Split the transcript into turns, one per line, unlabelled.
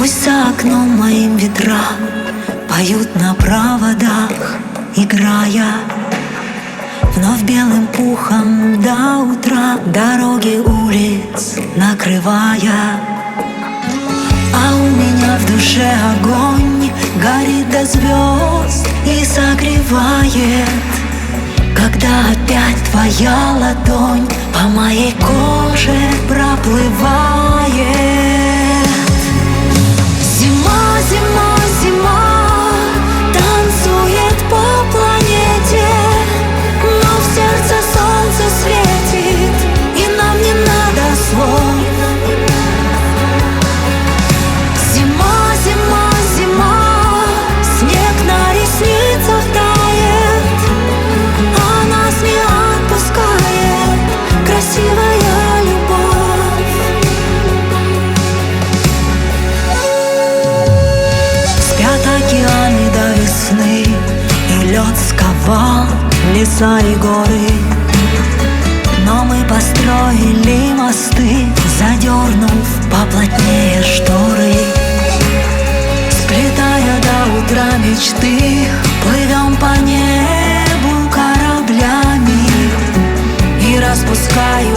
Пусть за окном моим ветра поют на проводах, играя вновь белым пухом до утра, дороги улиц накрывая. А у меня в душе огонь горит до звезд и согревает, когда опять твоя ладонь по моей коже проплывает. Зима, зима, зима танцует по планете, но в сердце солнце светит, и нам не надо слов. Зима, зима, зима, снег на ресницах тает, а нас не отпускает красивая любовь. Спят океаны до весны, и лед сковал леса и горы, но мы построили мосты, задернув поплотнее шторы. Сплетая до утра мечты, плывем по небу кораблями, и распускаю